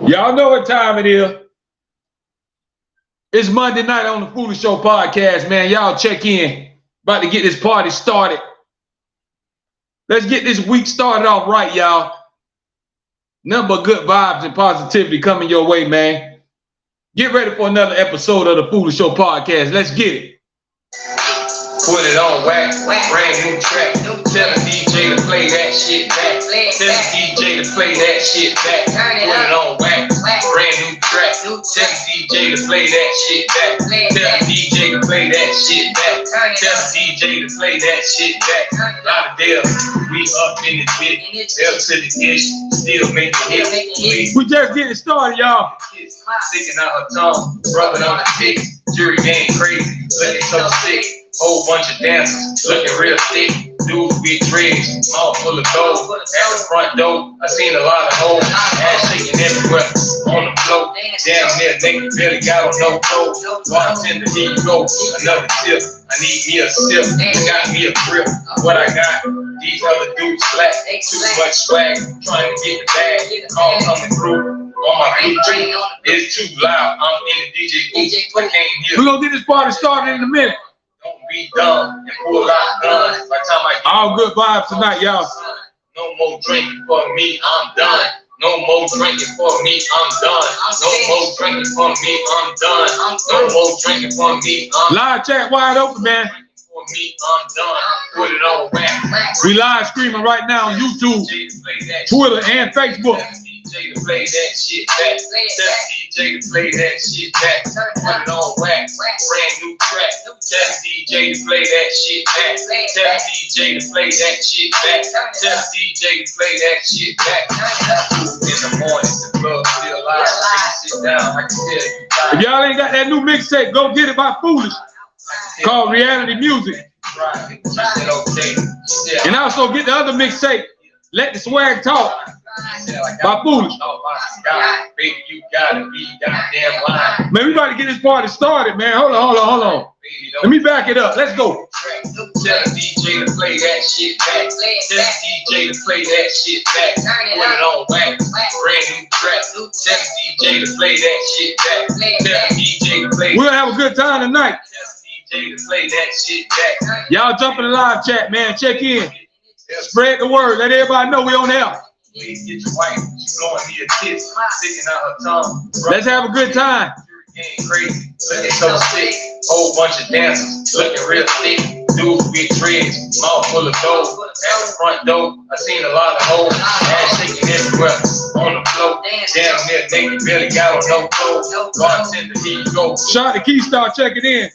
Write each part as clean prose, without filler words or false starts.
Y'all know what time it is. It's Monday night on the Foolish Show podcast, man. Y'all check in. About to get this party started. Let's get this week started off right, y'all. Nothing but good vibes and positivity coming your way, man. Get ready for another episode of the Foolish Show podcast. Let's get it. Put it on wax, brand new track. Tell the DJ to play that shit back. Tell the DJ to play that shit back. Put it on wax, brand new track. Tell the DJ to play that shit back. Tell the DJ to play that shit back. Tell the DJ to play that shit back. Lot of deals, we up in the bitch. L to the ish, still making hits. We just getting started, y'all. Sticking out her tongue, rubbing on the dick. Jury game crazy, looking so sick. Whole bunch of dancers, looking real thick. Dudes with dreads, mouth full of gold. At the front door, I seen a lot of hoes. Ass shaking everywhere, on the floor. Damn near naked, barely got on no clothes. Bartender, here you go, another tip. I need me a sip, got me a grip. What I got, these other dudes slack. Too much swag, trying to get the bag. All coming through. On my DJ, it's too loud. I'm in the DJ booth. I can't hear. We're gonna get this party started in a minute. Don't be dumb and pull out guns. By the time I get all good vibes tonight, y'all. No more drinking for me, I'm done. No more drinking for me, I'm done. No more drinking for me, I'm done. No more drinking for me, I'm done. Live chat wide open, man. For me, I'm done. Put it on wax. We live streaming right now on YouTube, Twitter, and Facebook. DJ to play that shit back. Tell DJ to play that shit back. Put it on wax. Brand new track. Tell DJ to play that shit back. Tell DJ to play that shit back. Tell DJ to play that shit back. In the morning, the club still live. Sit down, I can tell you. If y'all ain't got that new mixtape, go get it by Foolish. Called Reality MUSUC. And also get the other mixtape, Let the Swag Talk. By Foolish. Baby, you gotta be goddamn lying. Man, we about to get this party started, man. Hold on. Let me back it up. Let's go. Tell the DJ to play that shit back. Tell the DJ to play that shit back. Put it on wax. Brand new track. Tell the DJ to play that shit back. Tell the DJ to play. We're gonna have a good time tonight. Tell the DJ to play that shit back. Y'all jump in the live chat, man. Check in. Spread the word. Let everybody know we on there. Please get your wife, she's blowing me a kiss, sticking out her tongue. Let's have a good time. Getting crazy, looking so sick. Whole bunch of dancers, looking real thick. Dudes with dreads, mouth full of gold. At the front door, I seen a lot of hoes. Ass shaking everywhere, on the floor. Damn near naked, barely got on no clothes. Bartender, here you go. Shout to Keystar checking in.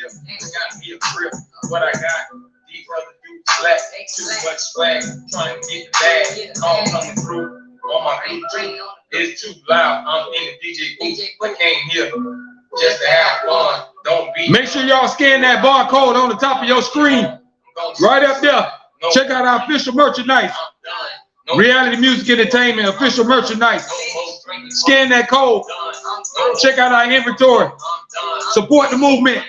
Got me a grip, what I got. These other dudes slack, too much swag, trying to get the bag. All coming through on my DJ. It's too loud, I'm in the DJ booth. I came here just to have fun. Don't be. Make sure y'all scan that barcode on the top of your screen. Right up there. Check out our official merchandise. Reality MUSUC Entertainment official merchandise. Scan that code. Check out our inventory. Support the movement.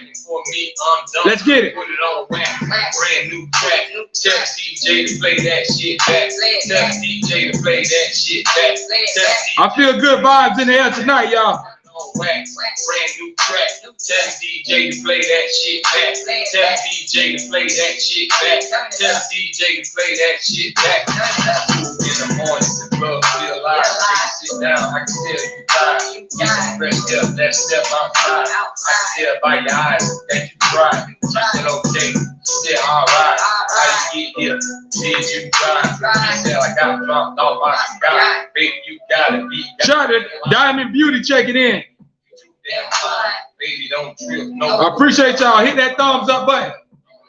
Let's get it. Put it on wax. Brand new track. Tell DJ to play that shit back. Tell DJ to play that shit back. I feel good vibes in the air tonight, y'all. Wax, brand new track. Tell DJ to play that shit back. Tell DJ to play that shit back. Tell DJ to play that shit back. In the morning, the club still live. Sit down, I can tell you tired. Get some fresh air, let's step outside. I can tell by your eyes that you tried. She said okay, she said alright. How you get here? Did you drive? She said I got dropped off by the guy. Baby, you gotta be. Shout out Diamond Beauty checking in. Baby, don't trip. No. I appreciate y'all. Hit that thumbs up button.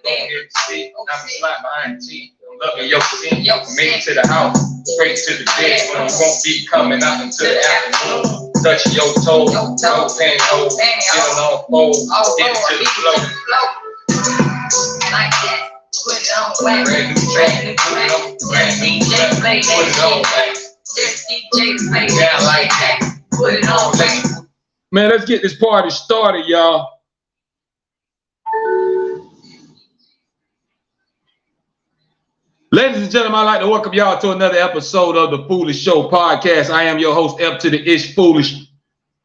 Don't get sick. I'm slap behind the teeth. Loving your skin. Made it to the house. Straight to the bed. When I won't be coming out until the afternoon. Touching your toes. No pantyhose. Getting on fold. Get to the flow. Like that. Put it on wax. Brand new track. Put it on wax. DJ play that. Put it on wax. DJ play that like that. Put it on wax. Man, let's get this party started, y'all. Ladies and gentlemen, I'd like to welcome y'all to another episode of the Foolish Show podcast. I am your host, F to the Ish Foolish,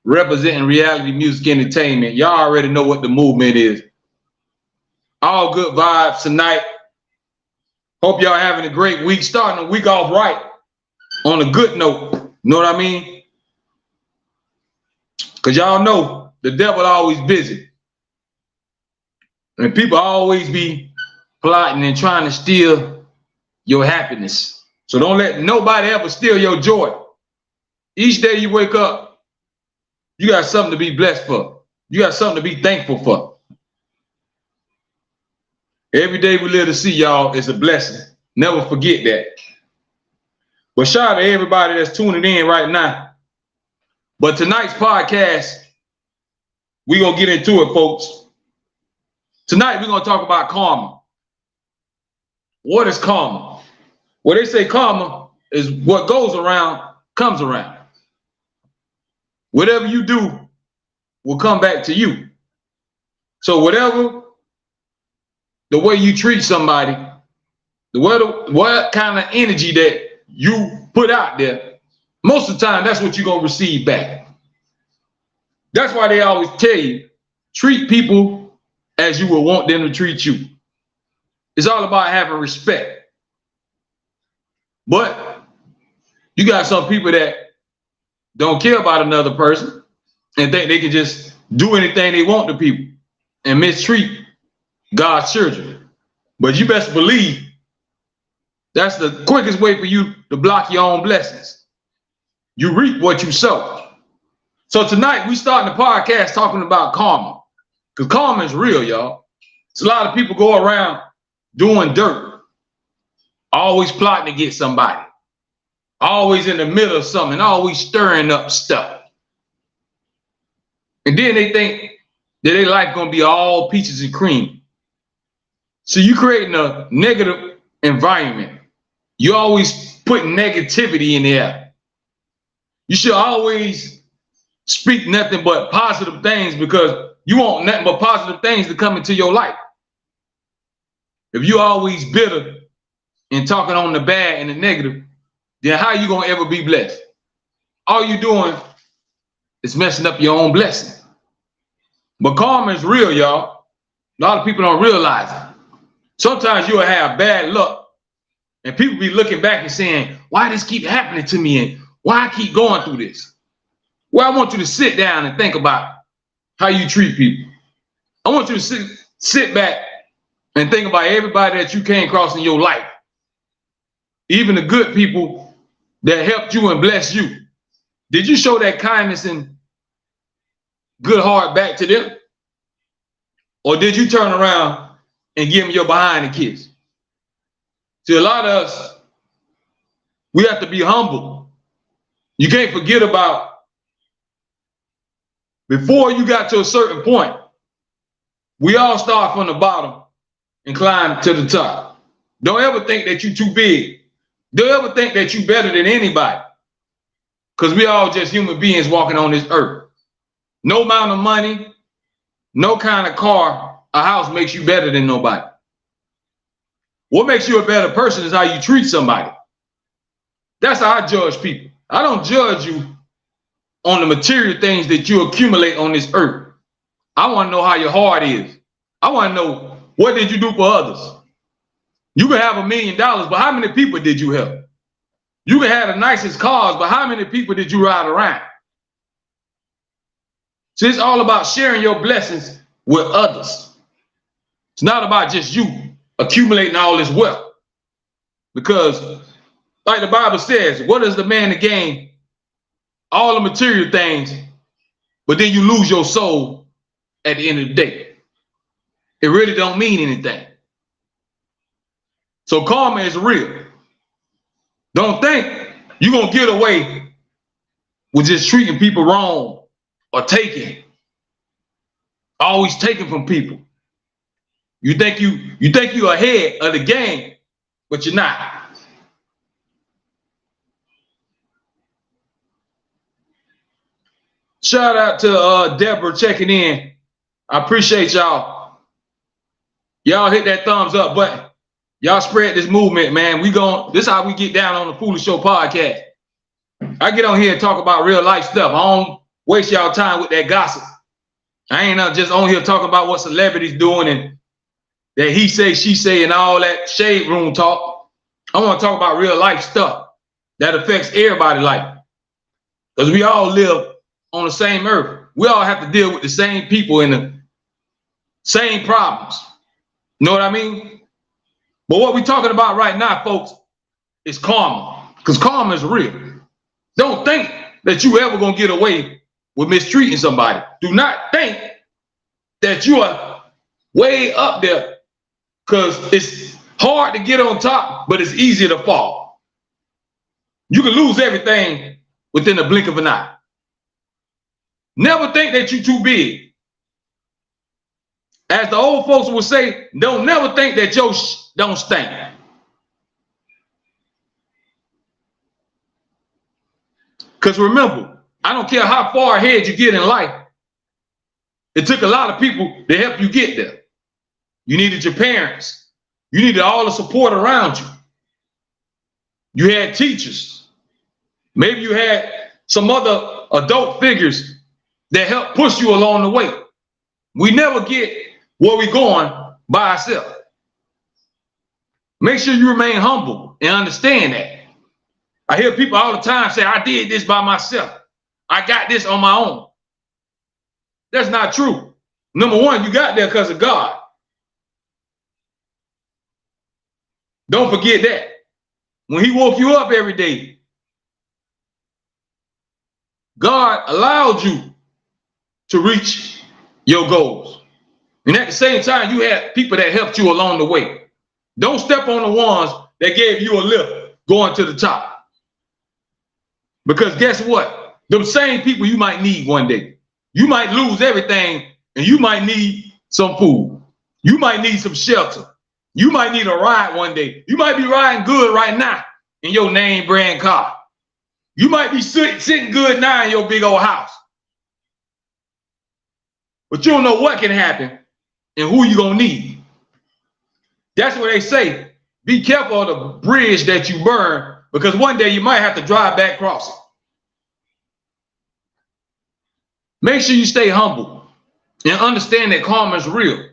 representing reality music entertainment. Y'all already know what the movement is. All good vibes tonight. Hope y'all having a great week. Starting the week off right on a good note. You know what I mean? Because y'all know the devil always busy. And people always be plotting and trying to steal your happiness. So don't let nobody ever steal your joy. Each day you wake up, you got something to be blessed for. You got something to be thankful for. Every day we live to see, y'all, is a blessing. Never forget that. But shout out to everybody that's tuning in right now. But tonight's podcast, we're going to get into it, folks. Tonight, we're going to talk about karma. What is karma? Well, they say karma is what goes around, comes around. Whatever you do will come back to you. So whatever, the way you treat somebody, what kind of energy that you put out there, most of the time, that's what you're going to receive back. That's why they always tell you, treat people as you would want them to treat you. It's all about having respect. But you got some people that don't care about another person and think they can just do anything they want to people and mistreat God's children. But you best believe that's the quickest way for you to block your own blessings. You reap what you sow. So tonight we starting the podcast talking about karma. Because karma is real, y'all. It's a lot of people go around doing dirt. Always plotting to get somebody. Always in the middle of something. Always stirring up stuff. And then they think that their life gonna be all peaches and cream. So you creating a negative environment. You always put negativity in the air. You should always speak nothing but positive things because you want nothing but positive things to come into your life. If you always bitter and talking on the bad and the negative, then how you gonna ever be blessed? All you doing is messing up your own blessing. But karma is real, y'all. A lot of people don't realize it. Sometimes you'll have bad luck and people be looking back and saying, why this keep happening to me and why I keep going through this? Well, I want you to sit down and think about how you treat people. I want you to sit back and think about everybody that you came across in your life. Even the good people that helped you and blessed you. Did you show that kindness and good heart back to them? Or did you turn around and give them your behind and kiss? See, a lot of us, we have to be humble. You can't forget about before you got to a certain point, we all start from the bottom and climb to the top. Don't ever think that you're too big. Don't ever think that you're better than anybody. Because we all just human beings walking on this earth. No amount of money, no kind of car, a house makes you better than nobody. What makes you a better person is how you treat somebody. That's how I judge people. I don't judge you on the material things that you accumulate on this earth. I want to know how your heart is. I want to know, what did you do for others? You can have $1 million, but how many people did you help? You can have the nicest cars, but how many people did you ride around? So it's all about sharing your blessings with others. It's not about just you accumulating all this wealth. Because like the Bible says, what is the man to gain? All the material things, but then you lose your soul at the end of the day. It really don't mean anything. So karma is real. Don't think you're going to get away with just treating people wrong or taking. Always taking from people. You think you're ahead of the game, but you're not. Shout out to Deborah checking in. I appreciate y'all. Y'all hit that thumbs up button. Y'all spread this movement, man. This is how we get down on the Foolish Show podcast. I get on here and talk about real life stuff. I don't waste y'all time with that gossip. I ain't just on here talking about what celebrities doing and that he say, she say, and all that shade room talk. I want to talk about real life stuff that affects everybody's life. Because we all live on the same earth. We all have to deal with the same people and the same problems. You know what I mean? But what we're talking about right now, folks, is karma. Because karma is real. Don't think that you ever gonna get away with mistreating somebody. Do not think that you are way up there, because it's hard to get on top, but it's easier to fall. You can lose everything within the blink of an eye. Never think that you're too big. As the old folks would say, don't never think that your don't stink. Because remember, I don't care how far ahead you get in life, it took a lot of people to help you get there. You needed your parents. You needed all the support around you. You had teachers. Maybe you had some other adult figures that helped push you along the way. We never get where we're going by ourselves. Make sure you remain humble and understand that. I hear people all the time say, I did this by myself. I got this on my own. That's not true. Number one, you got there because of God. Don't forget that. When he woke you up every day, God allowed you to reach your goals. And at the same time, you had people that helped you along the way. Don't step on the ones that gave you a lift going to the top. Because guess what? Them same people you might need one day. You might lose everything and you might need some food. You might need some shelter. You might need a ride one day. You might be riding good right now in your name brand car. You might be sitting good now in your big old house. But you don't know what can happen and who you're going to need. That's what they say. Be careful of the bridge that you burn, because one day you might have to drive back across it. Make sure you stay humble and understand that karma is real.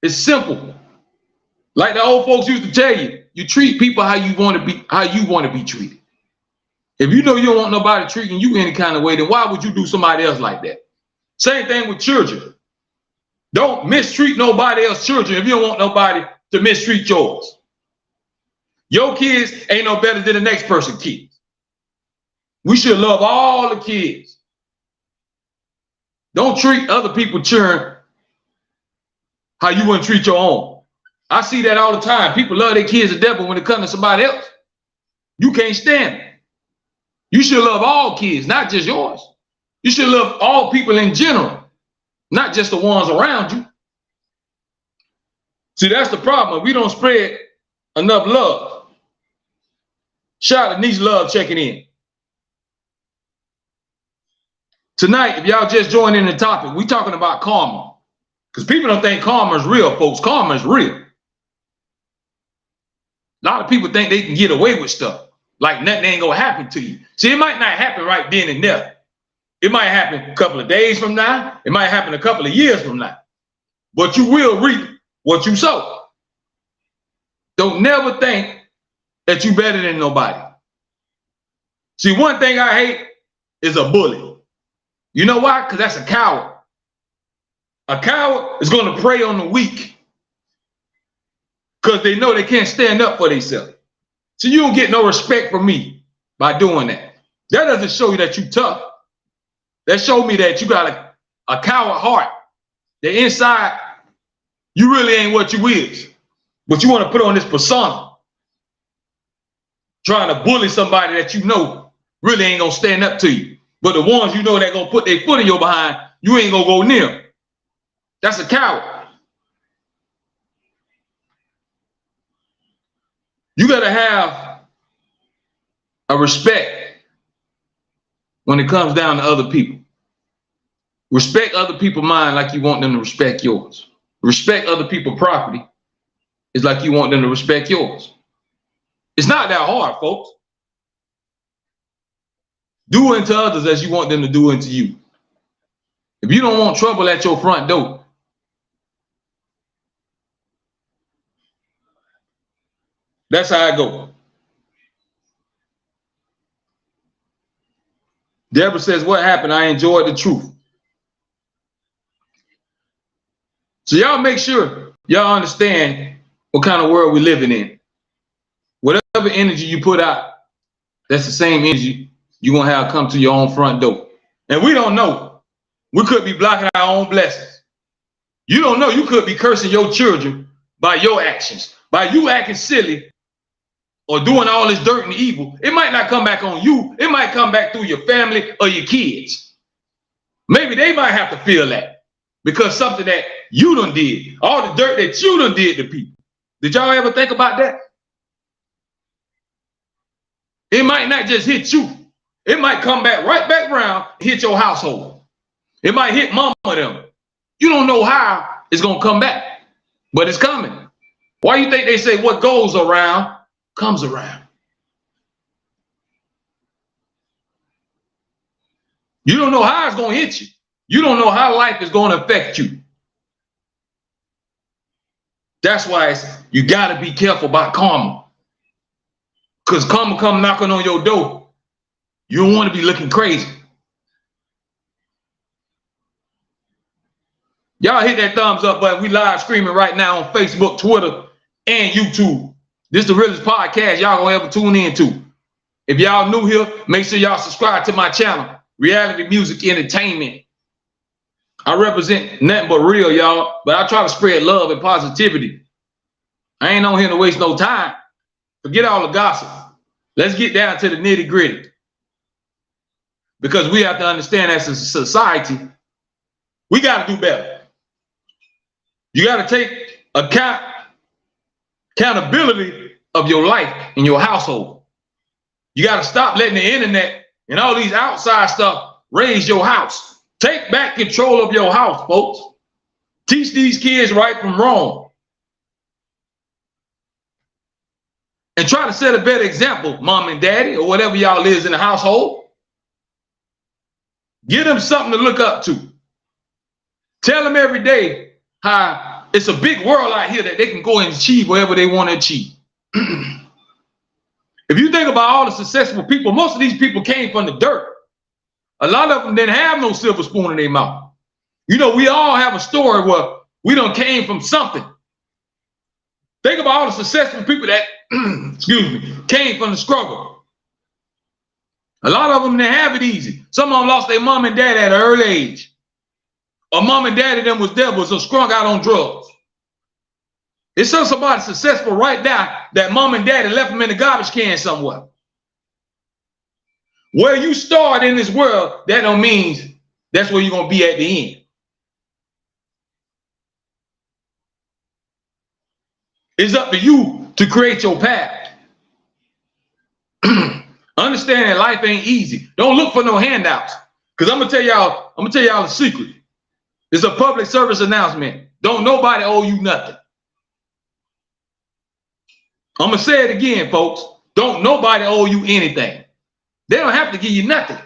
It's simple. Like the old folks used to tell you, you treat people how you want to be treated. If you know you don't want nobody treating you any kind of way, then why would you do somebody else like that? Same thing with children. Don't mistreat nobody else's children if you don't want nobody to mistreat yours. Your kids ain't no better than the next person's kids. We should love all the kids. Don't treat other people children how you wouldn't treat your own. I see that all the time. People love their kids to death, but when it comes to somebody else, you can't stand it. You should love all kids, not just yours. You should love all people in general, not just the ones around you. See, that's the problem. We don't spread enough love. Shout out to Niece Love checking in. Tonight, if y'all just joined in the topic, we talking about karma. Because people don't think karma is real, folks. Karma is real. A lot of people think they can get away with stuff, like nothing ain't gonna happen to you. See, it might not happen right then and there. It might happen a couple of days from now. It might happen a couple of years from now. But you will reap what you sow. Don't never think that you better than nobody. See, one thing I hate is a bully. You know why? Because that's a coward. A coward is going to prey on the weak because they know they can't stand up for themselves. So you don't get no respect from me by doing that. That doesn't show you that you're tough. That showed me that you got a coward heart. That inside, you really ain't what you is. But you want to put on this persona. Trying to bully somebody that you know really ain't going to stand up to you. But the ones you know that going to put their foot in your behind, you ain't going to go near them. That's a coward. You got to have a respect when it comes down to other people. Respect other people's mind like you want them to respect yours. Respect other people's property it's like you want them to respect yours. It's not that hard, folks. Do unto others as you want them to do unto you. If you don't want trouble at your front door, that's how I go. Deborah says, what happened? I enjoyed the truth. So y'all make sure y'all understand what kind of world we're living in. Whatever energy you put out, that's the same energy you're going to have come to your own front door. And we don't know. We could be blocking our own blessings. You don't know. You could be cursing your children by your actions, by you acting silly or doing all this dirt and evil. It might not come back on you. It might come back through your family or your kids. Maybe they might have to feel that because something that you done did, all the dirt that you done did to people. Did y'all ever think about that? It might not just hit you. It might come back right back around, hit your household. It might hit mama them. You don't know how it's going to come back, but it's coming. Why you think they say what goes around comes around? You don't know how it's going to hit you. You don't know how life is going to affect you. That's why you got to be careful about karma. Because karma come knocking on your door. You don't want to be looking crazy. Y'all hit that thumbs up button. We live streaming right now on Facebook, Twitter, and YouTube. This is the realest podcast y'all gonna ever tune into. If y'all new here, make sure y'all subscribe to my channel, Reality Music Entertainment. I represent nothing but real, y'all, but I try to spread love and positivity. I ain't on here to waste no time. Forget all the gossip. Let's get down to the nitty gritty. Because we have to understand as a society, we got to do better. You got to take accountability of your life and your household. You got to stop letting the internet and all these outside stuff raise your house. Take back control of your house, folks. Teach these kids right from wrong. And try to set a better example, mom and daddy, or whatever y'all is in the household. Give them something to look up to. Tell them every day how it's a big world out here that they can go and achieve whatever they want to achieve. If you think about all the successful people, most of these people came from the dirt. A lot of them didn't have no silver spoon in their mouth. You know, we all have a story where we done came from something. Think about all the successful people that, excuse me, came from the struggle. A lot of them didn't have it easy. Some of them lost their mom and dad at an early age. Or mom and daddy them was devils or strung out on drugs. It's somebody successful right now that mom and daddy left them in the garbage can somewhere. Where you start in this world, that don't mean that's where you're going to be at the end. It's up to you to create your path. Understand that life ain't easy. Don't look for no handouts. Because I'm gonna tell y'all a secret. It's a public service announcement. Don't nobody owe you nothing. I'm gonna say it again, folks. Don't nobody owe you anything. They don't have to give you nothing.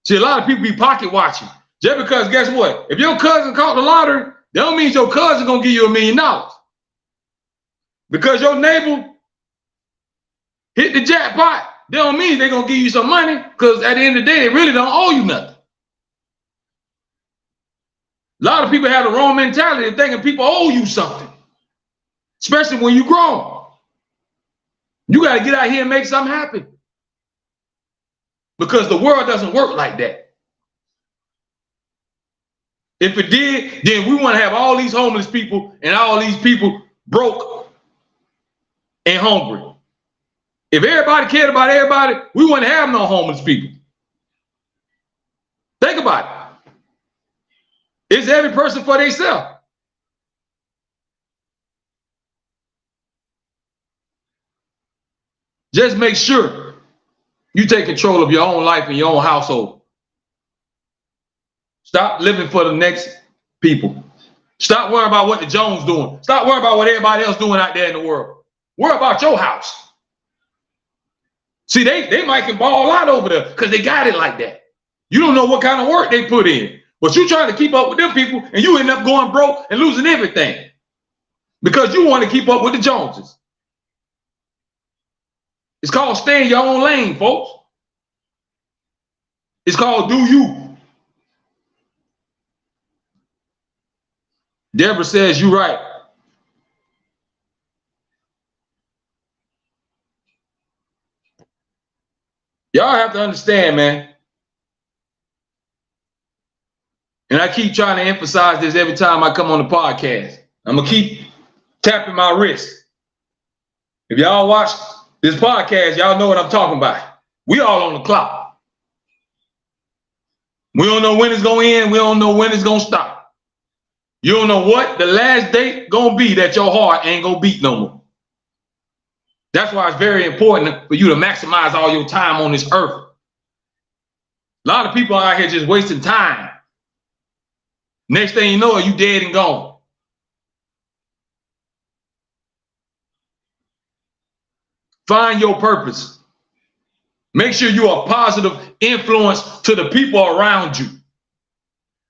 See, a lot of people be pocket watching. Just because, guess what? If your cousin caught the lottery, that don't mean your cousin gonna give you $1 million. Because your neighbor hit the jackpot, that don't mean they're gonna give you some money, because at the end of the day, they really don't owe you nothing. A lot of people have the wrong mentality of thinking people owe you something, especially when you grown. You got to get out here and make something happen, because the world doesn't work like that. If it did, then we want to have all these homeless people and all these people broke and hungry. If everybody cared about everybody, we wouldn't have no homeless people. Think about it. It's every person for themselves. Just make sure you take control of your own life and your own household. Stop living for the next people. Stop worrying about what the Jones doing. Stop worrying about what everybody else doing out there in the world. Worry about your house. See, they might can ball out over there because they got it like that. You don't know what kind of work they put in. But you trying to keep up with them people and you end up going broke and losing everything because you want to keep up with the Joneses. It's called stay in your own lane, folks. It's called do you. Deborah says you're right. Y'all have to understand, man. And I keep trying to emphasize this every time I come on the podcast. I'm going to keep tapping my wrist. If y'all watch this podcast, y'all know what I'm talking about. We all on the clock. We don't know when it's going to end. We don't know when it's going to stop. You don't know what the last date going to be that your heart ain't going to beat no more. That's why it's very important for you to maximize all your time on this earth. A lot of people out here just wasting time. Next thing you know, you dead and gone. Find your purpose. Make sure you're a positive influence to the people around you.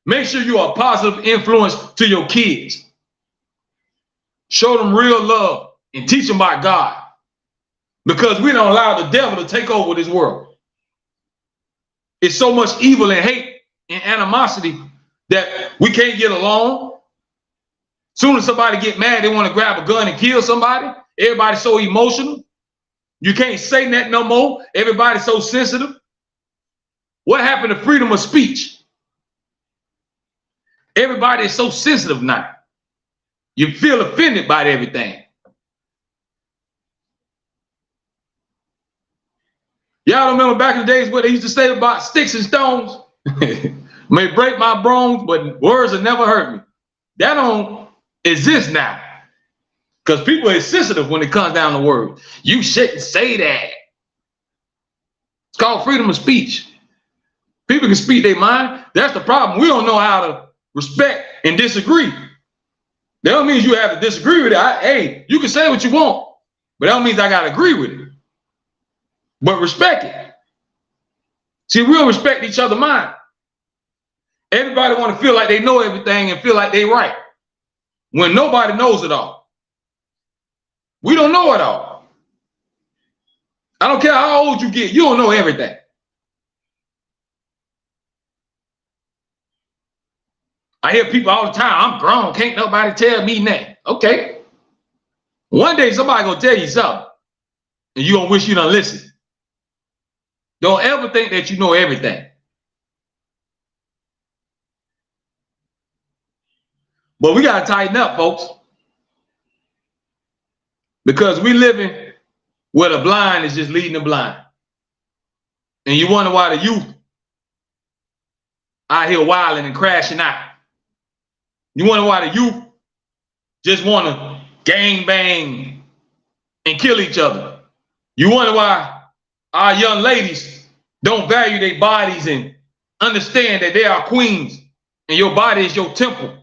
Make sure you're a positive influence to your kids. Show them real love and teach them about God. Because we don't allow the devil to take over this world. It's so much evil and hate and animosity that we can't get along. Soon as somebody get mad, they want to grab a gun and kill somebody. Everybody's so emotional. You can't say that no more. Everybody's so sensitive. What happened to freedom of speech? Everybody is so sensitive now. You feel offended by everything. Y'all remember back in the days what they used to say about sticks and stones? May break my bones, but words will never hurt me. That don't exist now. Because people are sensitive when it comes down to words. You shouldn't say that. It's called freedom of speech. People can speak their mind. That's the problem. We don't know how to respect and disagree. That don't mean you have to disagree with it. Hey, you can say what you want, but that don't mean I got to agree with it. But respect it. See, we'll respect each other's mind. Everybody want to feel like they know everything and feel like they right. When nobody knows it all. We don't know it all. I don't care how old you get, you don't know everything. I hear people all the time, I'm grown, can't nobody tell me nothing. Okay. One day somebody gonna tell you something, and you gonna wish you done listen. Don't ever think that you know everything. But we gotta tighten up, folks. Because we living where the blind is just leading the blind. And you wonder why the youth out here wilding and crashing out. You wonder why the youth just want to gang bang and kill each other. You wonder why our young ladies don't value their bodies and understand that they are queens and your body is your temple.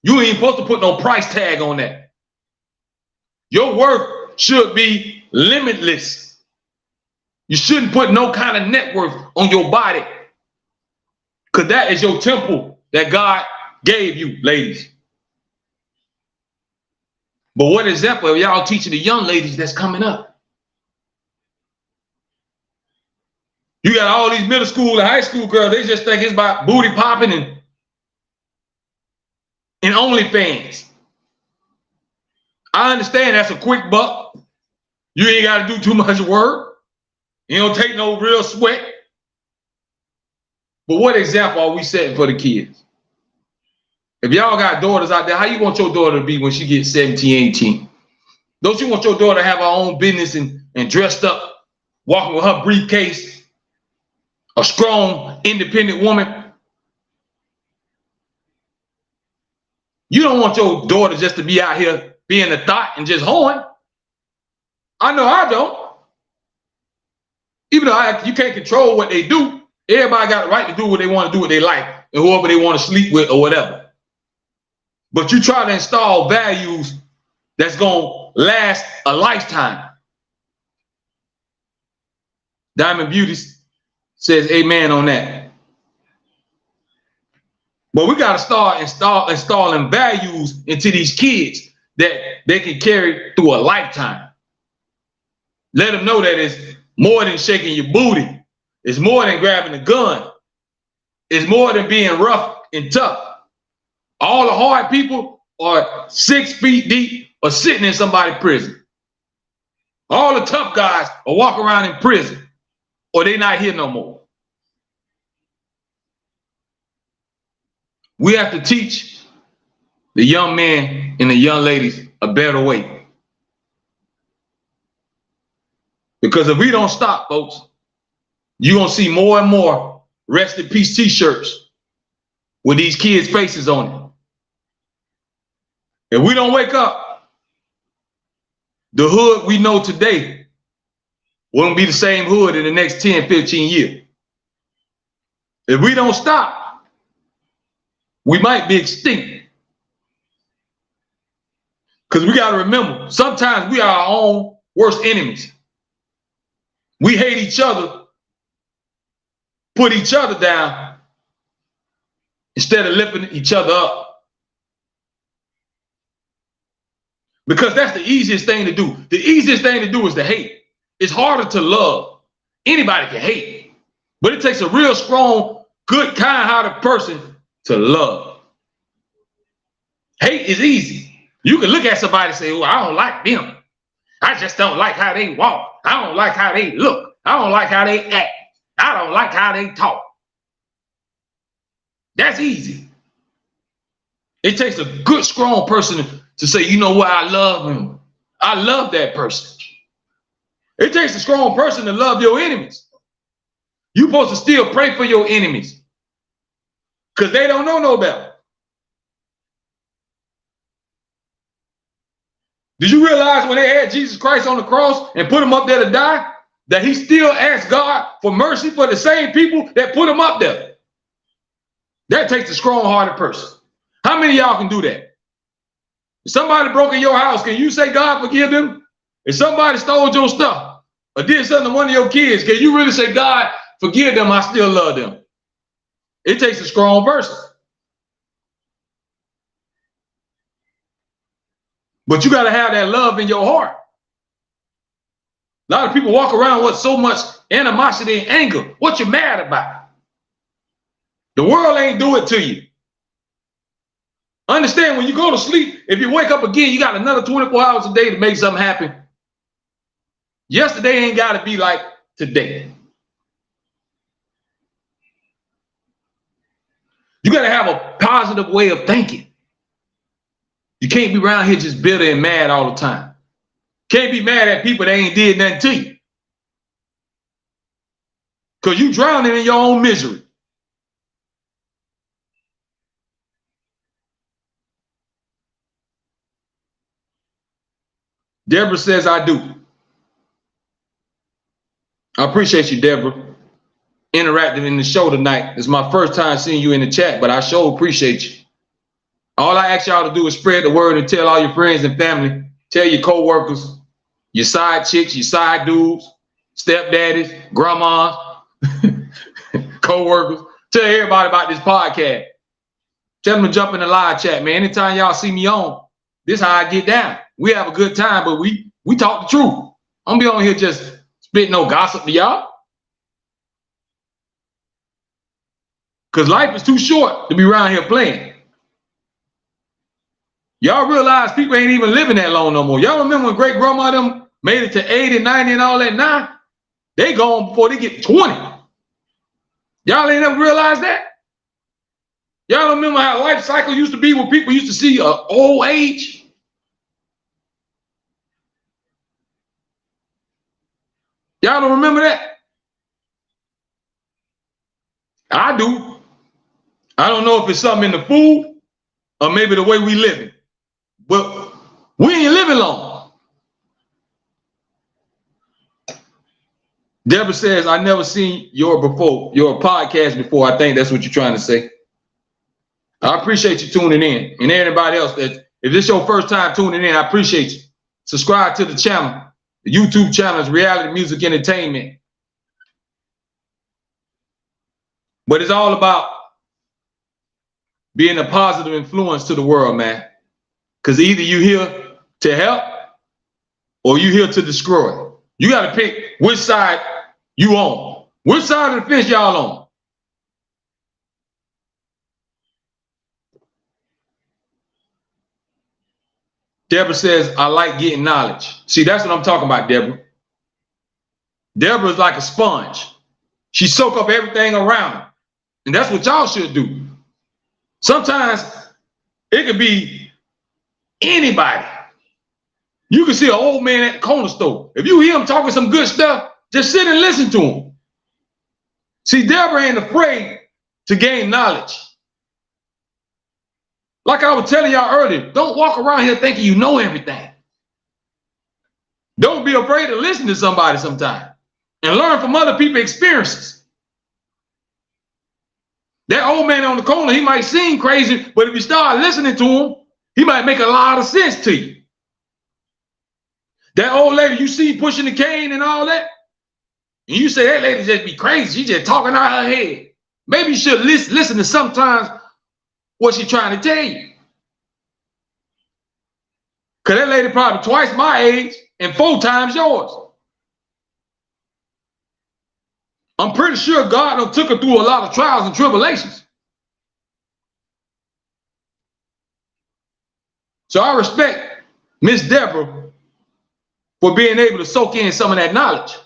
You ain't supposed to put no price tag on that. Your worth should be limitless. You shouldn't put no kind of net worth on your body, because that is your temple that God gave you, ladies. But what example are y'all teaching the young ladies that's coming up? You got all these middle school and high school girls, they just think it's about booty popping and OnlyFans. I understand that's a quick buck. You ain't got to do too much work. You don't take no real sweat. But what example are we setting for the kids? If y'all got daughters out there, how you want your daughter to be when she gets 17, 18? Don't you want your daughter to have her own business and dressed up, walking with her briefcase, a strong, independent woman? You don't want your daughter just to be out here being a thought and just hoeing. I know I don't. Even though you can't control what they do, everybody got the right to do what they want to do with their life and whoever they want to sleep with or whatever. but you try to install values that's going to last a lifetime. Diamond Beauty says amen on that. But we got to start installing values into these kids that they can carry through a lifetime. Let them know that it's more than shaking your booty. It's more than grabbing a gun. It's more than being rough and tough. All the hard people are 6 feet deep or sitting in somebody's prison. All the tough guys are walking around in prison or they're not here no more. We have to teach the young men and the young ladies a better way. Because if we don't stop, folks, you're going to see more and more rest in peace t-shirts with these kids' faces on it. If we don't wake up, the hood we know today won't be the same hood in the next 10, 15 years. If we don't stop, we might be extinct. Because we got to remember, sometimes we are our own worst enemies. We hate each other, put each other down, instead of lifting each other up. Because that's the easiest thing to do. The easiest thing to do is to hate. It's harder to love. Anybody can hate. But it takes a real strong, good, kind-hearted person to love. Hate is easy. You can look at somebody and say, oh, I don't like them. I just don't like how they walk. I don't like how they look. I don't like how they act. I don't like how they talk. That's easy. It takes a good, strong person to say, you know what, I love him. I love that person. It takes a strong person to love your enemies. You're supposed to still pray for your enemies because they don't know no better. Did you realize when they had Jesus Christ on the cross and put him up there to die, that he still asked God for mercy for the same people that put him up there? That takes a strong-hearted person. How many of y'all can do that? If somebody broke in your house, can you say, God, forgive them? If somebody stole your stuff or did something to one of your kids, can you really say, God, forgive them, I still love them? It takes a strong person. But you got to have that love in your heart. A lot of people walk around with so much animosity and anger. What you mad about? The world ain't do it to you. Understand, when you go to sleep, if you wake up again, you got another 24 hours a day to make something happen. Yesterday ain't got to be like today. You got to have a positive way of thinking. You can't be around here just bitter and mad all the time. Can't be mad at people that ain't did nothing to you. Because you drowning in your own misery. Deborah says, I do. I appreciate you, Deborah, interacting in the show tonight. It's my first time seeing you in the chat, but I sure appreciate you. All I ask y'all to do is spread the word and tell all your friends and family, tell your co-workers, your side chicks, your side dudes, stepdaddies, grandmas, co-workers. Tell everybody about this podcast. Tell them to jump in the live chat, man. Anytime y'all see me on, this is how I get down. We have a good time, but we talk the truth. I don't be on here just spitting no gossip to y'all. Because life is too short to be around here playing. Y'all realize people ain't even living that long no more. Y'all remember when great grandma them made it to 80, 90 and all that? Now they gone before they get 20. Y'all ain't never realized that? Y'all remember how life cycle used to be when people used to see old age? Y'all don't remember that? I do. I don't know if it's something in the food or maybe the way we living. But we ain't living long. Deborah says, I never seen your podcast before. I think that's what you're trying to say. I appreciate you tuning in. And everybody else, that if this is your first time tuning in, I appreciate you. Subscribe to the channel. The YouTube channel is Reality Music Entertainment. But it's all about being a positive influence to the world, man. Because either you're here to help or you're here to destroy. You got to pick which side you on. Which side of the fence y'all on? Deborah says, I like getting knowledge. See, that's what I'm talking about, Deborah. Deborah is like a sponge. She soaks up everything around her. And that's what y'all should do. Sometimes it could be anybody. You can see an old man at the corner store. If you hear him talking some good stuff, just sit and listen to him. See, Deborah ain't afraid to gain knowledge. Like I was telling y'all earlier, don't walk around here thinking you know everything. Don't be afraid to listen to somebody sometime and learn from other people's experiences. That old man on the corner, he might seem crazy, but if you start listening to him, he might make a lot of sense to you. That old lady you see pushing the cane and all that, and you say that lady just be crazy, she just talking out her head. Maybe you should listen to sometimes what she's trying to tell you. Because that lady probably twice my age and 4 times yours. I'm pretty sure God done took her through a lot of trials and tribulations. So I respect Miss Deborah for being able to soak in some of that knowledge.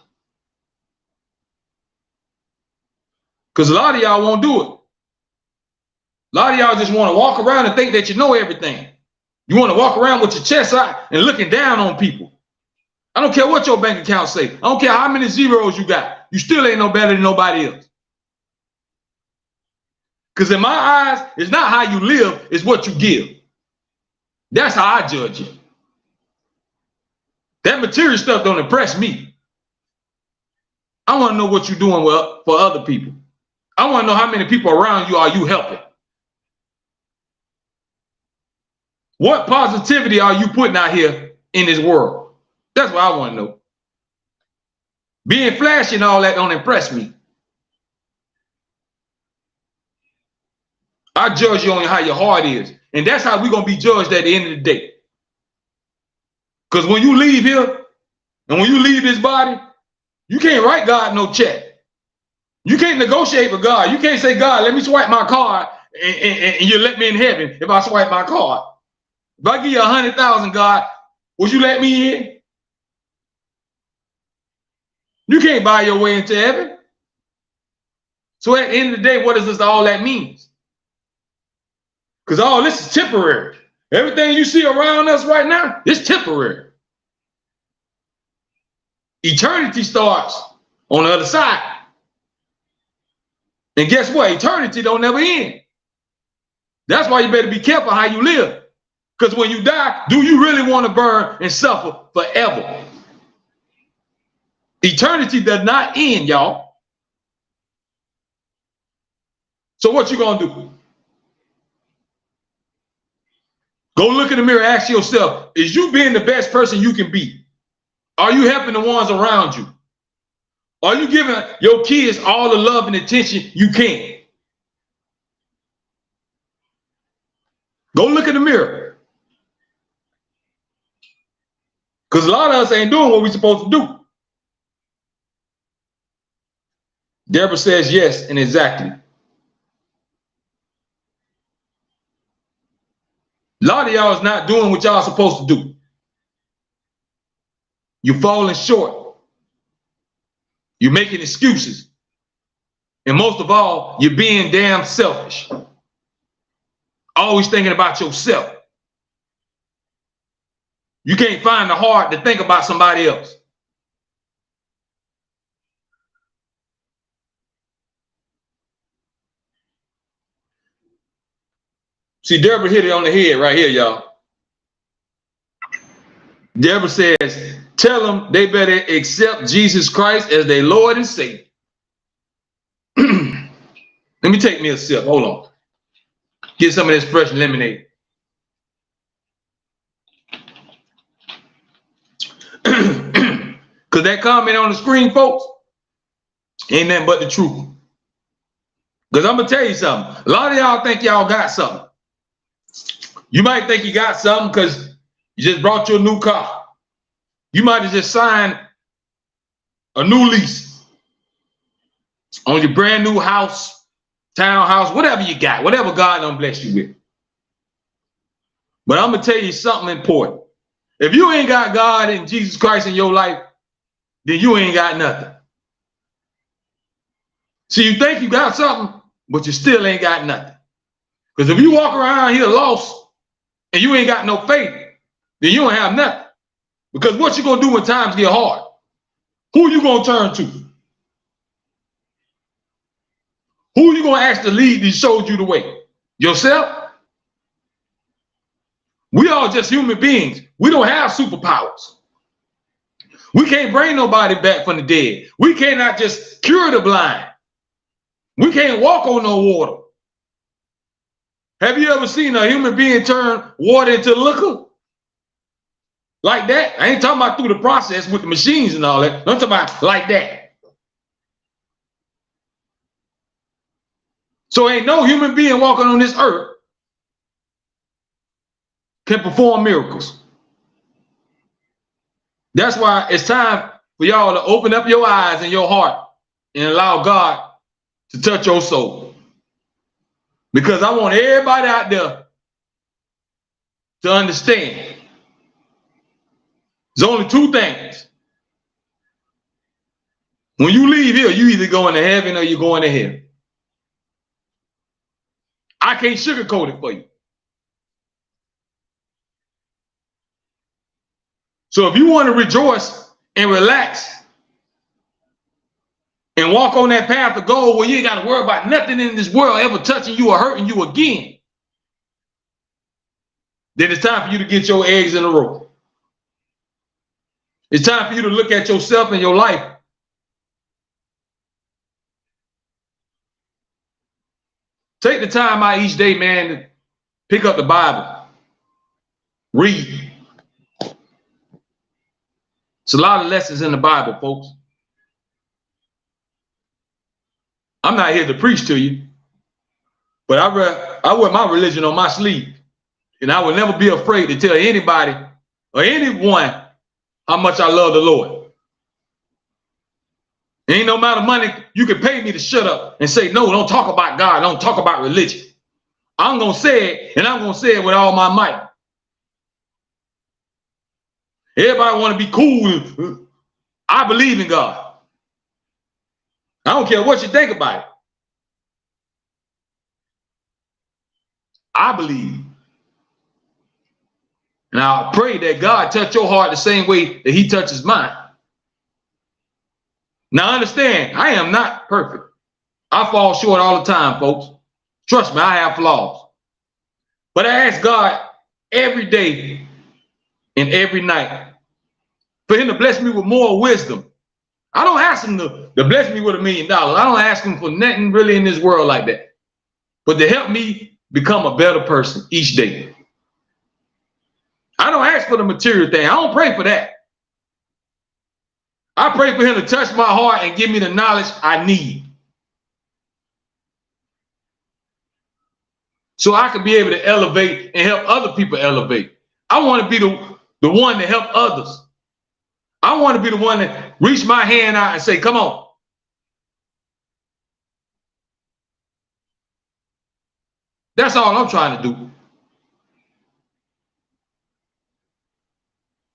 Because a lot of y'all won't do it. A lot of y'all just want to walk around and think that you know everything. You want to walk around with your chest out and looking down on people. I don't care what your bank account say. I don't care how many zeros you got. You still ain't no better than nobody else. Because in my eyes, it's not how you live, it's what you give. That's how I judge you. That material stuff don't impress me. I want to know what you're doing for other people. I want to know how many people around you are you helping. What positivity are you putting out here in this world? That's what I want to know. Being flashy and all that don't impress me. I judge you on how your heart is. And that's how we're going to be judged at the end of the day. Because when you leave here and when you leave this body, you can't write God no check. You can't negotiate with God. You can't say, God, let me swipe my card and you let me in heaven if I swipe my card. If I give you 100,000, God, would you let me in? You can't buy your way into heaven. So at the end of the day, what does this all that means? Because all this is temporary. Everything you see around us right now is temporary. Eternity starts on the other side. And guess what? Eternity don't never end. That's why you better be careful how you live. Because when you die, do you really want to burn and suffer forever? Eternity does not end, y'all. So what you gonna do? Go look in the mirror, ask yourself, is you being the best person you can be? Are you helping the ones around you? Are you giving your kids all the love and attention you can? Go look in the mirror. Because a lot of us ain't doing what we're supposed to do. Deborah says yes, and exactly. A lot of y'all is not doing what y'all supposed to do. You're falling short. You're making excuses. And most of all, you're being damn selfish. Always thinking about yourself. You can't find the heart to think about somebody else. See, Deborah hit it on the head right here, y'all. Deborah says, tell them they better accept Jesus Christ as their Lord and Savior. Let me take me a sip. Hold on. Get some of this fresh lemonade. Because that comment on the screen, folks, ain't nothing but the truth. Because I'm going to tell you something. A lot of y'all think y'all got something. You might think you got something because you just brought your new car. You might have just signed a new lease on your brand new house, townhouse, whatever you got, whatever God done bless you with. But I'm going to tell you something important. If you ain't got God and Jesus Christ in your life, then you ain't got nothing. See, you think you got something, but you still ain't got nothing. Because if you walk around here lost and you ain't got no faith, then you don't have nothing. Because what you going to do when times get hard? Who you going to turn to? Who you going to ask to lead that showed you the way? Yourself? We all just human beings. We don't have superpowers. We can't bring nobody back from the dead. We cannot just cure the blind. We can't walk on no water. Have you ever seen a human being turn water into liquor? Like that? I ain't talking about through the process with the machines and all that. I'm talking about like that. So ain't no human being walking on this earth can perform miracles. That's why it's time for y'all to open up your eyes and your heart and allow God to touch your soul. Because I want everybody out there to understand. There's only two things. When you leave here, you either going to heaven or you're going to hell. I can't sugarcoat it for you. So if you want to rejoice and relax and walk on that path of gold where you ain't got to worry about nothing in this world ever touching you or hurting you again, then it's time for you to get your eggs in a row. It's time for you to look at yourself and your life. Take the time out each day, man, to pick up the Bible. Read. It's a lot of lessons in the Bible, folks. I'm not here to preach to you, but I wear my religion on my sleeve. And I will never be afraid to tell anybody or anyone how much I love the Lord. Ain't no amount of money you can pay me to shut up and say, no, don't talk about God. Don't talk about religion. I'm going to say it, and I'm going to say it with all my might. Everybody want to be cool. I believe in God. I don't care what you think about it. I believe. And I pray that God touch your heart the same way that he touches mine. Now understand, I am not perfect. I fall short all the time, folks. Trust me, I have flaws. But I ask God every day and every night for him to bless me with more wisdom. I don't ask him to bless me with $1 million. I don't ask him for nothing really in this world like that. But to help me become a better person each day. I don't ask for the material thing. I don't pray for that. I pray for him to touch my heart and give me the knowledge I need. So I can be able to elevate and help other people elevate. I want to be the one to help others. I want to be the one that reach my hand out and say, come on. That's all I'm trying to do.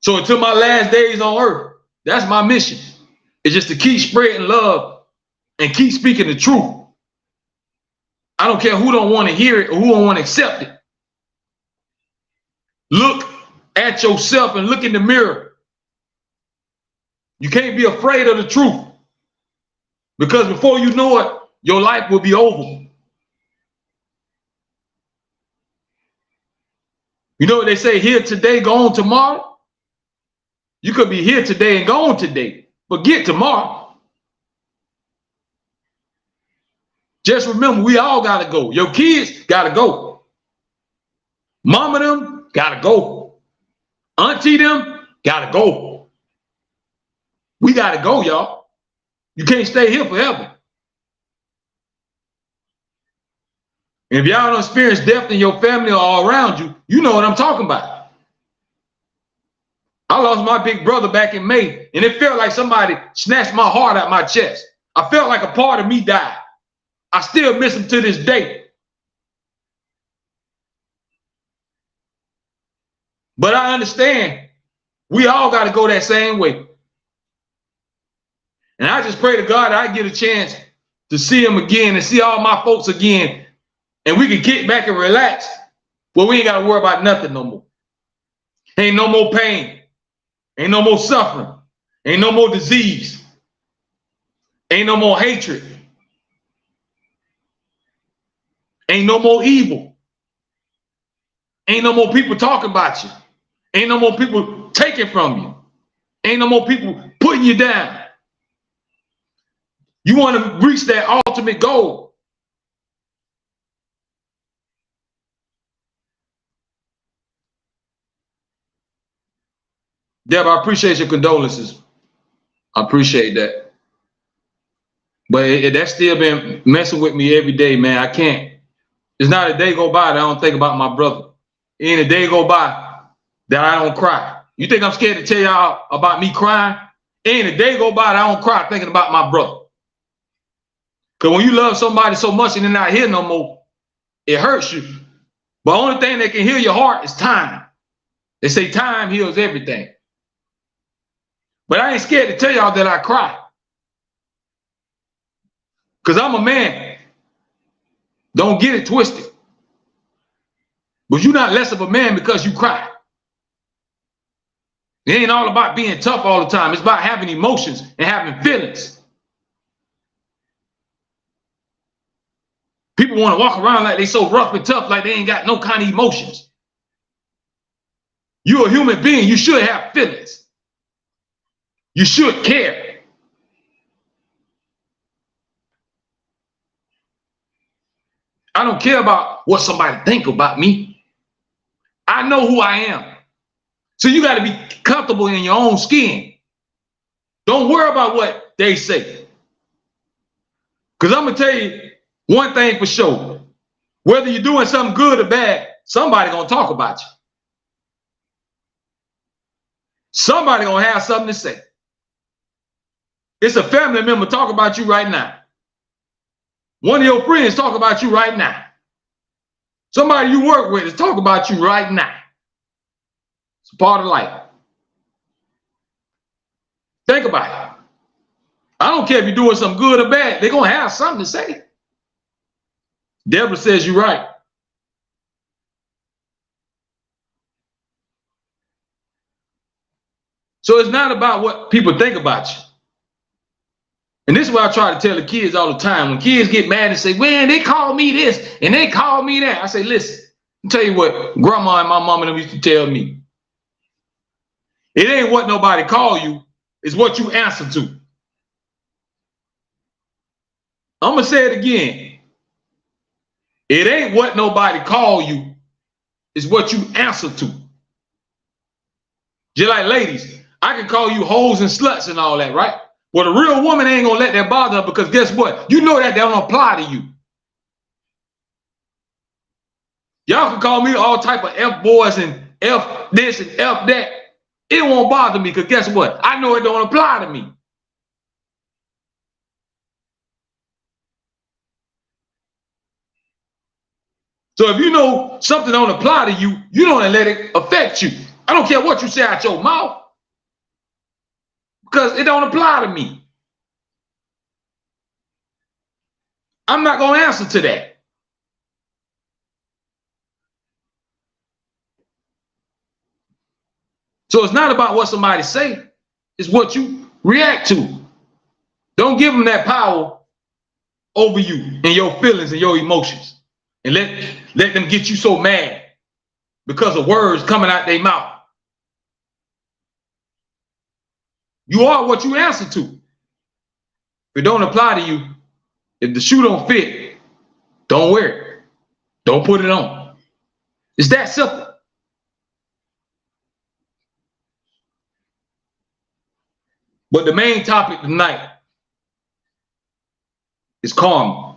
So until my last days on earth, that's my mission. It's just to keep spreading love and keep speaking the truth. I don't care who don't want to hear it or who don't want to accept it. Look at yourself and look in the mirror. You can't be afraid of the truth, because before you know it, your life will be over. You know what they say, here today, gone tomorrow? You could be here today and gone today. Forget tomorrow. Just remember, we all got to go. Your kids got to go. Mama them gotta go. Auntie them gotta go. We gotta go, y'all. You can't stay here forever. And if y'all don't experience death in your family or all around you, you know what I'm talking about. I lost my big brother back in May, and it felt like somebody snatched my heart out my chest. I felt like a part of me died. I still miss him to this day. But I understand we all got to go that same way. And I just pray to God that I get a chance to see him again and see all my folks again. And we can get back and relax. Well, we ain't got to worry about nothing no more. Ain't no more pain. Ain't no more suffering. Ain't no more disease. Ain't no more hatred. Ain't no more evil. Ain't no more people talking about you. Ain't no more people taking from you. Ain't no more people putting you down. You want to reach that ultimate goal. Deb, I appreciate your condolences. I appreciate that. But that's still been messing with me every day, man. I can't. There's not a day go by that I don't think about my brother. Ain't a day go by that I don't cry. You think I'm scared to tell y'all about me crying? Ain't a day go by that I don't cry thinking about my brother. Because when you love somebody so much and they're not here no more, it hurts you. But the only thing that can heal your heart is time. They say time heals everything. But I ain't scared to tell y'all that I cry. Because I'm a man. Don't get it twisted. But you're not less of a man because you cry. It ain't all about being tough all the time. It's about having emotions and having feelings. People want to walk around like they so rough and tough, like they ain't got no kind of emotions. You're a human being. You should have feelings. You should care. I don't care about what somebody think about me. I know who I am. So you got to be comfortable in your own skin. Don't worry about what they say. Because I'm going to tell you one thing for sure. Whether you're doing something good or bad, somebody going to talk about you. Somebody going to have something to say. It's a family member talking about you right now. One of your friends talk about you right now. Somebody you work with is talking about you right now. It's a part of life. Think about it. I don't care if you're doing something good or bad. They're going to have something to say. Deborah says you're right. So it's not about what people think about you. And this is what I try to tell the kids all the time. When kids get mad and say, man, they call me this and they call me that. I say, listen, I'll tell you what grandma and my mom and them used to tell me. It ain't what nobody call you. It's what you answer to. I'm going to say it again. It ain't what nobody call you. It's what you answer to. Just like ladies, I can call you hoes and sluts and all that, right? Well, a real woman ain't going to let that bother her because guess what? You know that don't apply to you. Y'all can call me all type of F-boys and F this and F that. It won't bother me because guess what? I know it don't apply to me. So if you know something don't apply to you, you don't let it affect you. I don't care what you say out your mouth because it don't apply to me. I'm not going to answer to that. So it's not about what somebody say. It's what you react to. Don't give them that power over you and your feelings and your emotions. And let them get you so mad because of words coming out their mouth. You are what you answer to. If it don't apply to you, if the shoe don't fit, don't wear it. Don't put it on. It's that simple. But the main topic tonight is karma.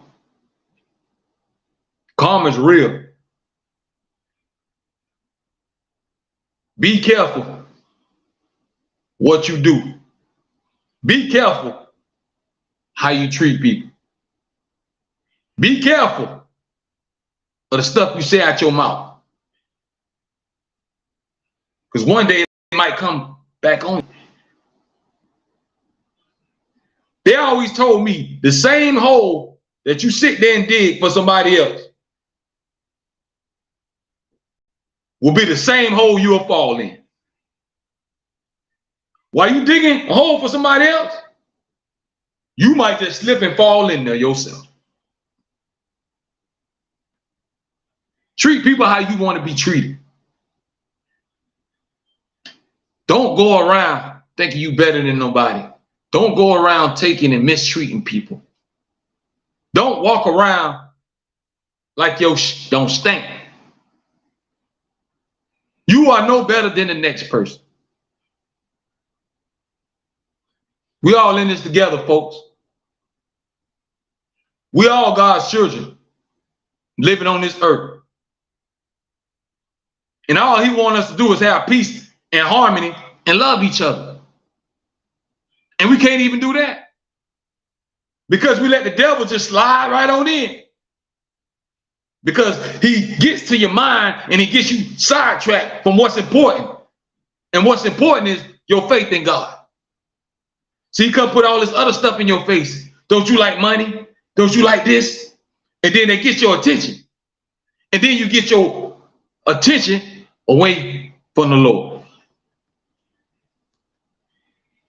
Karma is real. Be careful what you do. Be careful how you treat people. Be careful of the stuff you say out your mouth. Because one day it might come back on you. They always told me the same hole that you sit there and dig for somebody else will be the same hole you'll fall in. While you digging a hole for somebody else, you might just slip and fall in there yourself. Treat people how you want to be treated. Don't go around thinking you better than nobody. Don't go around taking and mistreating people. Don't walk around like your don't stink. You are no better than the next person. We all in this together, folks. We all God's children living on this earth. And all he wants us to do is have peace and harmony and love each other. And we can't even do that because we let the devil just slide right on in. Because he gets to your mind and he gets you sidetracked from what's important. And what's important is your faith in God. So he come put all this other stuff in your face. Don't you like money? Don't you like this? And then they get your attention. And then you get your attention away from the Lord.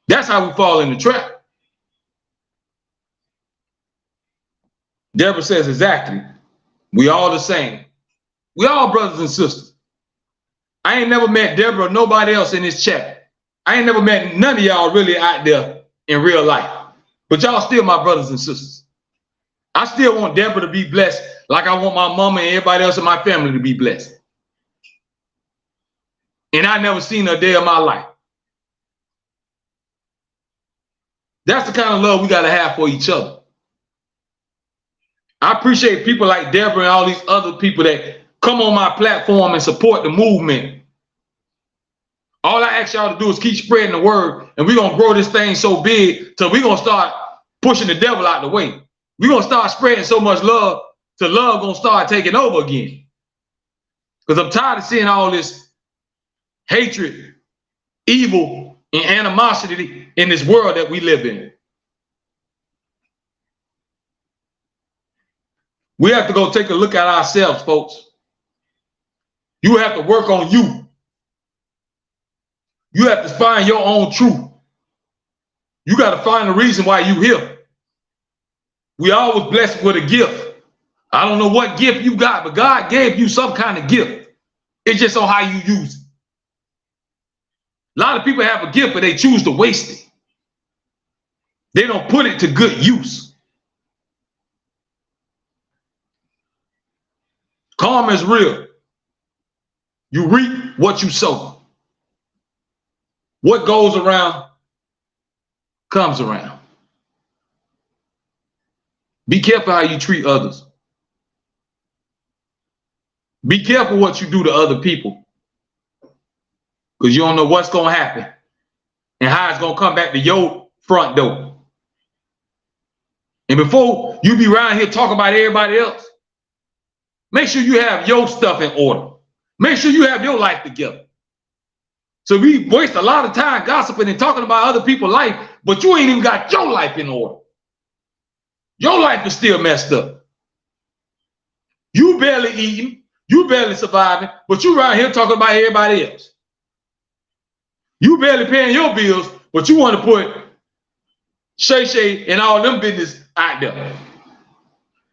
That's how we fall in the trap. Deborah says exactly. We all the same. We all brothers and sisters. I ain't never met Deborah or nobody else in this chat. I ain't never met none of y'all really out there in real life. But y'all still my brothers and sisters. I still want Deborah to be blessed like I want my mama and everybody else in my family to be blessed. And I never seen her a day of my life. That's the kind of love we got to have for each other. I appreciate people like Deborah and all these other people that come on my platform and support the movement. All I ask y'all to do is keep spreading the word, and we're going to grow this thing so big till we're going to start pushing the devil out the way. We're going to start spreading so much love till love going to start taking over again. Because I'm tired of seeing all this hatred, evil, and animosity in this world that we live in. We have to go take a look at ourselves, folks. You have to work on you. You have to find your own truth. You got to find the reason why you here. We all was blessed with a gift. I don't know what gift you got, but God gave you some kind of gift. It's just on how you use it. A lot of people have a gift, but they choose to waste it. They don't put it to good use. Karma is real. You reap what you sow. What goes around comes around. Be careful how you treat others. Be careful what you do to other people. Because you don't know what's going to happen and how it's going to come back to your front door. And before you be around here talking about everybody else, make sure you have your stuff in order. Make sure you have your life together. So we waste a lot of time gossiping and talking about other people's life, but you ain't even got your life in order. Your life is still messed up. You barely eating, you barely surviving, but you around here talking about everybody else. You barely paying your bills, but you want to put Shay Shay and all them business out there.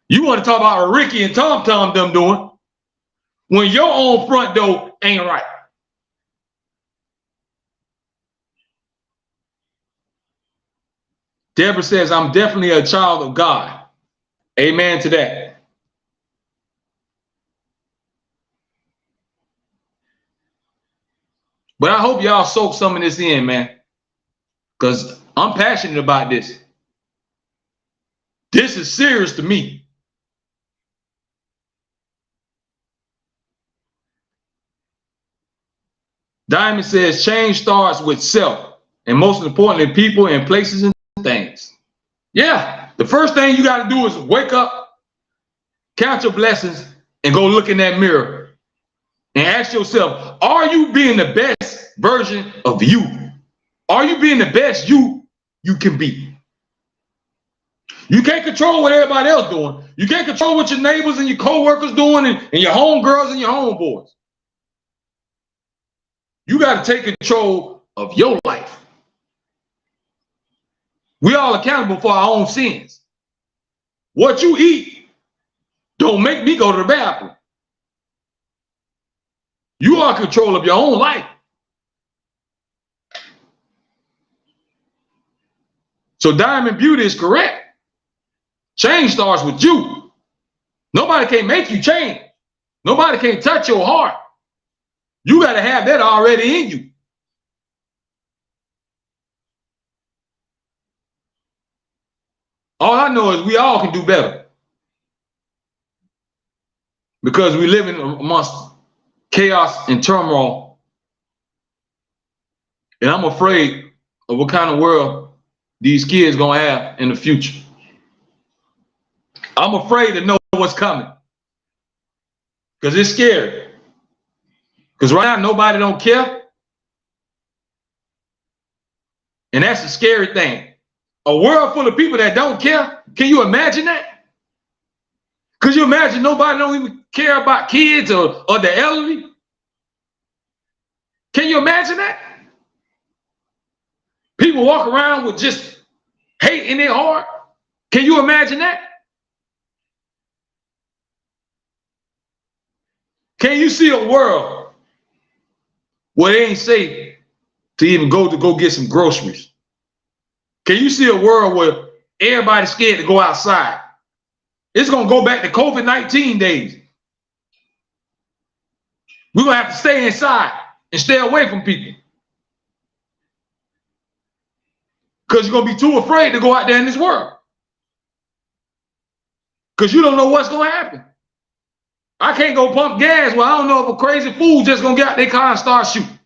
You want to talk about what Ricky and Tom Tom them doing when your own front door ain't right. Deborah says, I'm definitely a child of God. Amen to that. But I hope y'all soak some of this in, man, because I'm passionate about this. This is serious to me. Diamond says change starts with self, and most importantly, people and places and things. Yeah, the first thing you got to do is wake up, count your blessings, and go look in that mirror and ask yourself, are you being the best version of you? Are you being the best you can be? You can't control what everybody else doing. You can't control what your neighbors and your co-workers doing and your homegirls and your homeboys. You got to take control of your life. We all accountable for our own sins. What you eat don't make me go to the bathroom. You are in control of your own life. So Diamond Beauty is correct. Change starts with you. Nobody can make you change. Nobody can touch your heart. You got to have that already in you. All I know is we all can do better. Because we live in amongst chaos and turmoil. And I'm afraid of what kind of world these kids gonna have in the future. I'm afraid to know what's coming. Because it's scary. Because right now nobody don't care. And that's a scary thing. A world full of people that don't care. Can you imagine that? Could you imagine nobody don't even care about kids or the elderly? Can you imagine that? People walk around with just hate in their heart. Can you imagine that? Can you see a world where it ain't safe to even go get some groceries? Can you see a world where everybody's scared to go outside? It's going to go back to COVID-19 days. We're going to have to stay inside and stay away from people. Because you're going to be too afraid to go out there in this world. Because you don't know what's going to happen. I can't go pump gas. Well, I don't know if a crazy fool just going to get out their car and start shooting.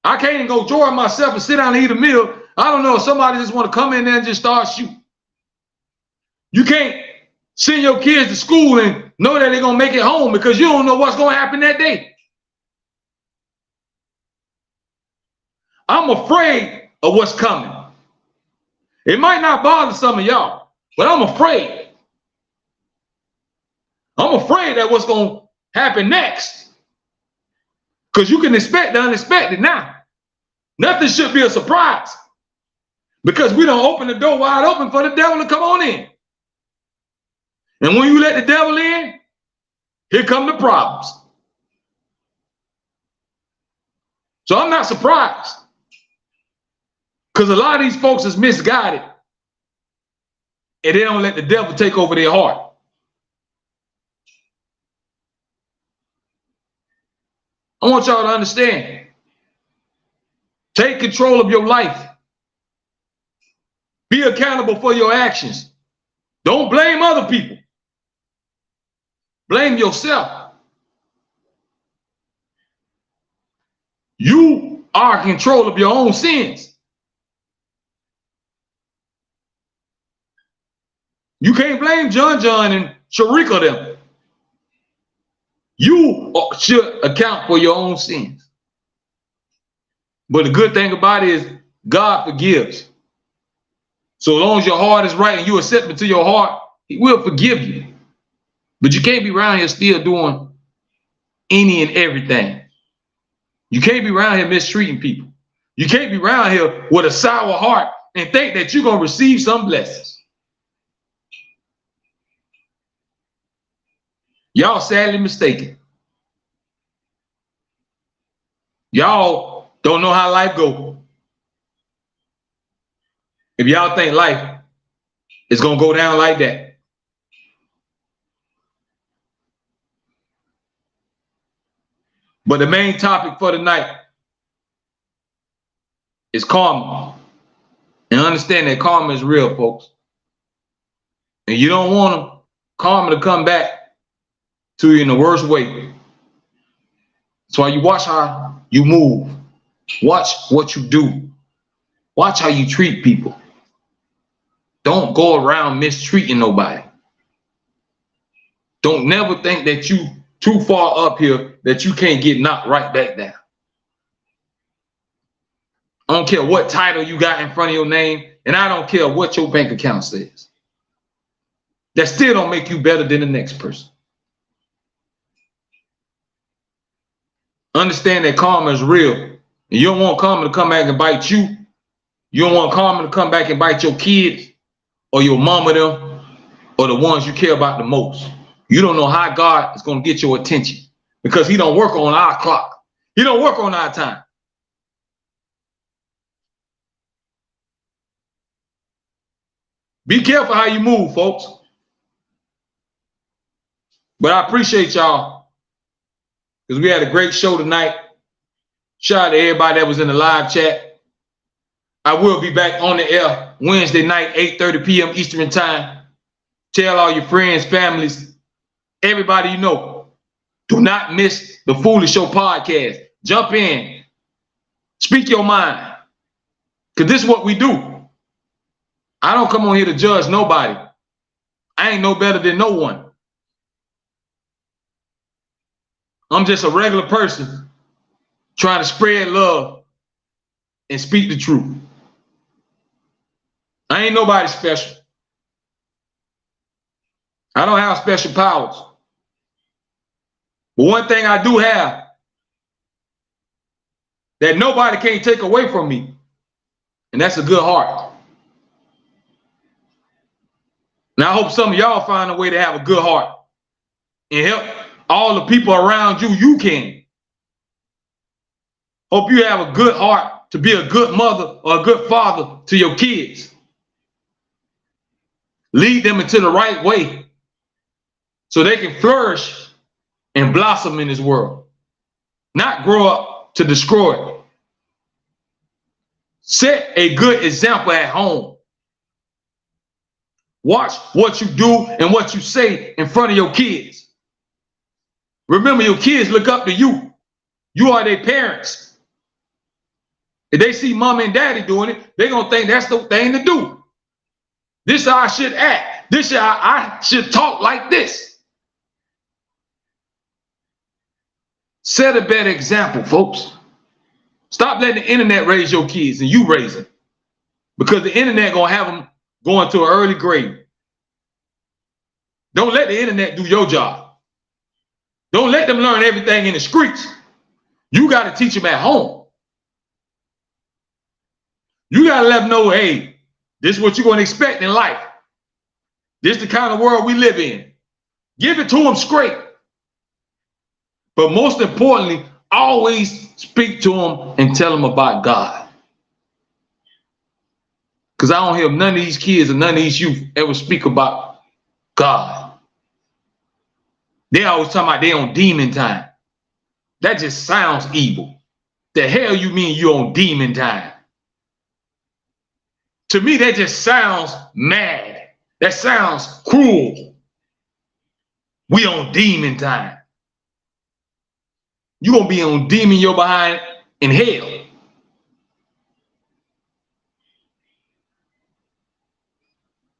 I can't even go enjoy myself and sit down and eat a meal. I don't know if somebody just want to come in there and just start shooting. You can't send your kids to school and know that they're going to make it home because you don't know what's going to happen that day. I'm afraid of what's coming. It might not bother some of y'all, but I'm afraid. I'm afraid that what's going to happen next. Because you can expect the unexpected now. Nothing should be a surprise. Because we don't open the door wide open for the devil to come on in. And when you let the devil in, here come the problems. So I'm not surprised. Because a lot of these folks is misguided. And they don't let the devil take over their heart. I want y'all to understand. Take control of your life. Be accountable for your actions. Don't blame other people. Blame yourself. You are in control of your own sins. You can't blame John and Sharika them. You should account for your own sins. But the good thing about it is God forgives. So as long as your heart is right and you accept it to your heart, he will forgive you. But you can't be around here still doing any and everything. You can't be around here mistreating people. You can't be around here with a sour heart and think that you're going to receive some blessings. Y'all sadly mistaken. Y'all don't know how life goes. If y'all think life is going to go down like that. But the main topic for tonight is karma. And understand that karma is real, folks. And you don't want karma to come back to you in the worst way. That's why you watch how you move. Watch what you do. Watch how you treat people. Don't go around mistreating nobody. Don't never think that you too far up here that you can't get knocked right back down. I don't care what title you got in front of your name, and I don't care what your bank account says. That still don't make you better than the next person. Understand that karma is real. And you don't want karma to come back and bite you. You don't want karma to come back and bite your kids or your mama them or the ones you care about the most. You don't know how God is going to get your attention because he don't work on our clock. He don't work on our time. Be careful how you move, folks. But I appreciate y'all because we had a great show tonight. Shout out to everybody that was in the live chat. I will be back on the air Wednesday night, 8:30 p.m. Eastern time. Tell all your friends, families, everybody you know. Do not miss the Foolish Show podcast. Jump in. Speak your mind. Because this is what we do. I don't come on here to judge nobody. I ain't no better than no one. I'm just a regular person trying to spread love and speak the truth. I ain't nobody special. I don't have special powers. But one thing I do have that nobody can't take away from me, and that's a good heart. Now, I hope some of y'all find a way to have a good heart and help all the people around you you can. Hope you have a good heart to be a good mother or a good father to your kids. Lead them into the right way so they can flourish and blossom in this world. Not grow up to destroy it. Set a good example at home. Watch what you do and what you say in front of your kids. Remember, your kids look up to you. You are their parents. If they see mom and daddy doing it, they're going to think that's the thing to do. This is how I should act. This is how I should talk like this. Set a better example, folks. Stop letting the internet raise your kids and you raise them. Because the internet going to have them going to an early grade. Don't let the internet do your job. Don't let them learn everything in the streets. You got to teach them at home. You got to let them know, hey, this is what you're going to expect in life. This is the kind of world we live in. Give it to them straight. But most importantly, always speak to them and tell them about God. Because I don't hear none of these kids or none of these youth ever speak about God. They always talking about they on demon time. That just sounds evil. The hell you mean you on demon time? To me, that just sounds mad. That sounds cruel. We on demon time. You gonna be on demon your behind in hell.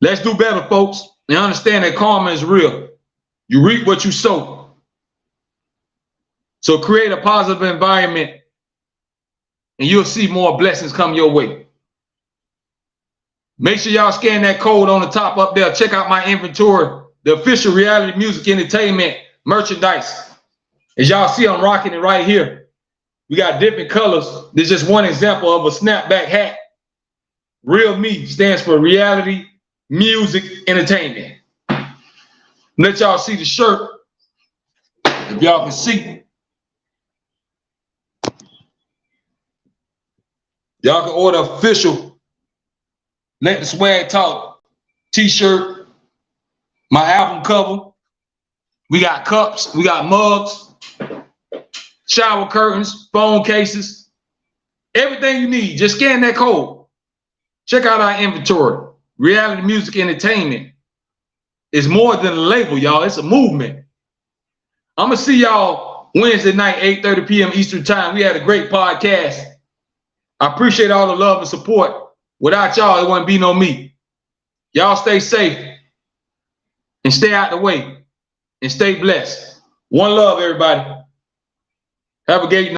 Let's do better, folks, and understand that karma is real. You reap what you sow. So create a positive environment and you'll see more blessings come your way. Make sure y'all scan that code on the top up there. Check out my inventory, the official Reality Music Entertainment merchandise. As y'all see, I'm rocking it right here. We got different colors. This is just one example of a snapback hat. Real Me stands for Reality Music Entertainment. Let y'all see the shirt. If y'all can see. Y'all can order official Let the Swag Talk t-shirt, my album cover. We got cups, we got mugs. shower curtains, phone cases, everything you need. Just scan that code. Check out our inventory. Reality Music Entertainment is more than a label, y'all. It's a movement. I'm going to see y'all Wednesday night, 8:30 p.m. Eastern Time. We had a great podcast. I appreciate all the love and support. Without y'all, it wouldn't be no me. Y'all stay safe and stay out the way and stay blessed. One love, everybody. Have a great night.